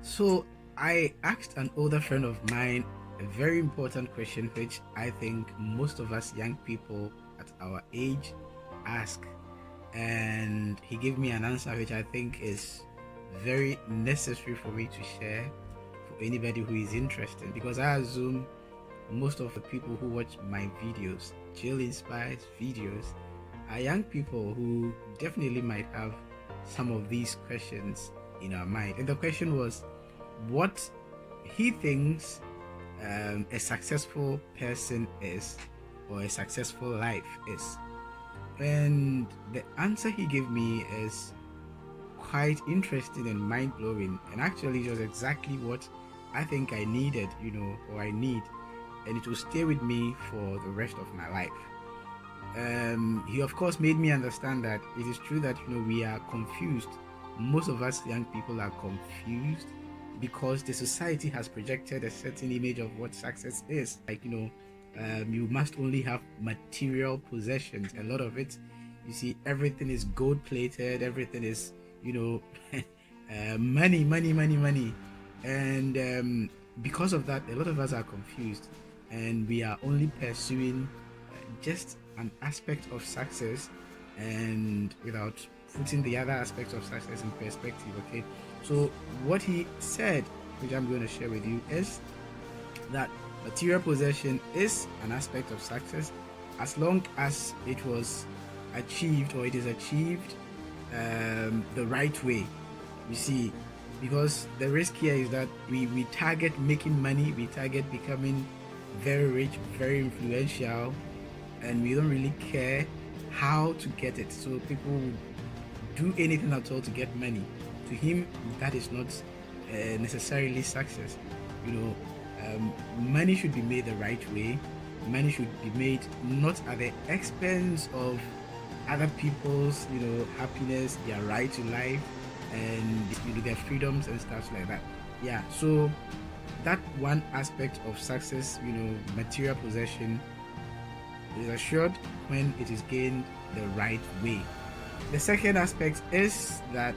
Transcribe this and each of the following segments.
So I asked an older friend of mine a very important question, which I think most of us young people at our age ask. And he gave me an answer which I think is very necessary for me to share for anybody who is interested. Because I assume most of the people who watch my videos, Jill Inspires videos, are young people who definitely might have some of these questions in our mind. And the question was what he thinks a successful person is, or a successful life is. And the answer he gave me is quite interesting and mind blowing. And actually, it was exactly what I think I needed, or I need. And it will stay with me for the rest of my life. He, of course, made me understand that it is true that, we are confused. Most of us young people are confused because the society has projected a certain image of what success is. Like, you must only have material possessions. A lot of it, you see, everything is gold plated, everything is, money, money, money, money. And because of that, a lot of us are confused and we are only pursuing just an aspect of success and without putting the other aspects of success in perspective. Okay, so what he said, which I'm going to share with you, is that material possession is an aspect of success as long as it was achieved, or it is achieved the right way. You see, because the risk here is that we target making money, we target becoming very rich, very influential, and we don't really care how to get it. So people would do anything at all to get money. To him, that is not necessarily success. You know, money should be made the right way. Money should be made not at the expense of other people's, happiness, their right to life, and their freedoms and stuff like that. Yeah. So that one aspect of success, material possession, is assured when it is gained the right way. The second aspect is that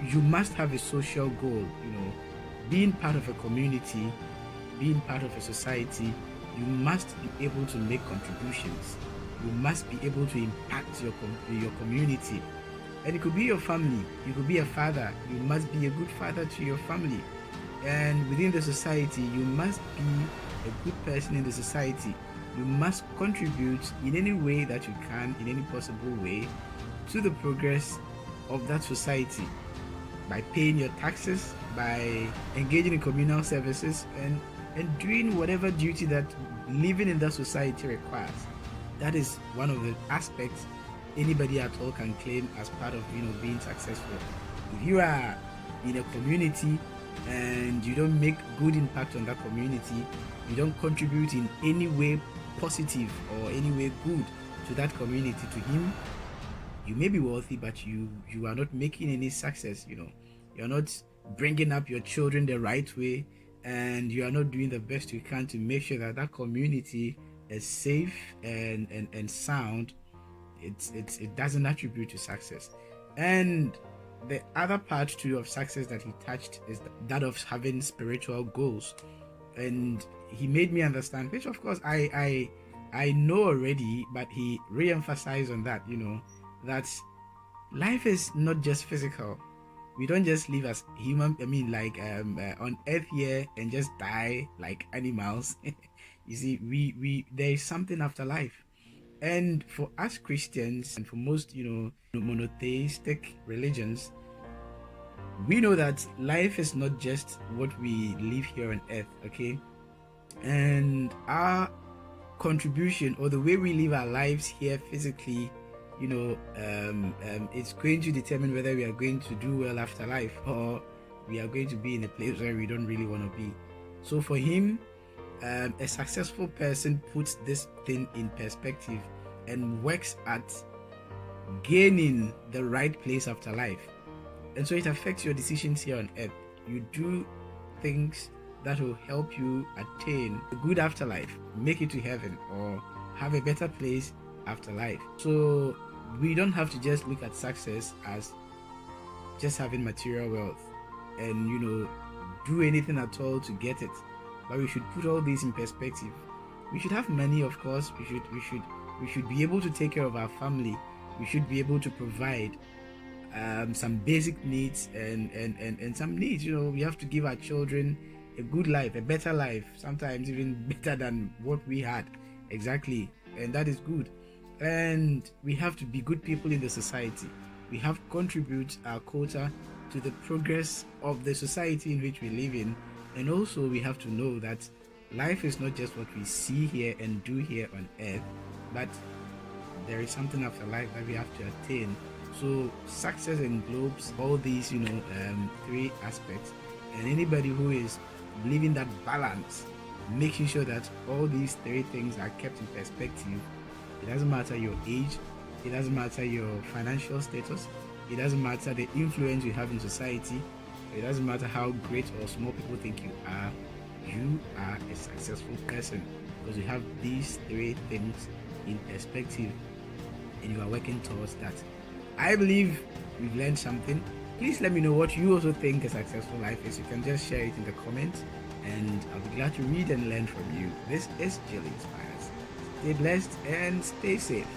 you must have a social goal. Being part of a community, being part of a society, you must be able to make contributions. You must be able to impact your community. And it could be your family. You could be a father. You must be a good father to your family. And within the society, you must be a good person in the society. You must contribute in any way that you can, in any possible way, to the progress of that society by paying your taxes, by engaging in communal services, and doing whatever duty that living in that society requires. That is one of the aspects anybody at all can claim as part of being successful. If you are in a community and you don't make good impact on that community, you don't contribute in any way positive or any way good to that community, to him, you may be wealthy, but you are not making any success. You're not bringing up your children the right way, and you are not doing the best you can to make sure that that community is safe and sound. It doesn't attribute to success. And the other part too of success that he touched is that of having spiritual goals. And he made me understand, which of course I know already, but he re-emphasized on that, that life is not just physical. We don't just live as human, on earth here and just die like animals. You see, we there is something after life. And for us Christians, and for most, monotheistic religions, we know that life is not just what we live here on earth, okay? And our contribution, or the way we live our lives here physically, it's going to determine whether we are going to do well after life, or we are going to be in a place where we don't really want to be. So for him, a successful person puts this thing in perspective and works at gaining the right place after life. And so it affects your decisions here on earth. You do things that will help you attain a good afterlife, make it to heaven, or have a better place after life. So we don't have to just look at success as just having material wealth. and do anything at all to get it. But we should put all these in perspective. We should have money, of course. We should be able to take care of our family. We should be able to provide some basic needs and some needs. We have to give our children a good life, a better life, sometimes even better than what we had. Exactly. And that is good. And we have to be good people in the society. We have to contribute our quota to the progress of the society in which we live in. And also we have to know that life is not just what we see here and do here on earth, but there is something after life that we have to attain. So success englobes all these three aspects, and anybody who is living that balance, making sure that all these three things are kept in perspective. It doesn't matter your age, it doesn't matter your financial status, it doesn't matter the influence you have in society, it doesn't matter how great or small people think you are a successful person because you have these three things in perspective and you are working towards that. I believe we've learned something. Please let me know what you also think a successful life is. You can just share it in the comments and I'll be glad to read and learn from you. This is Jill Inspires. Stay blessed and stay safe.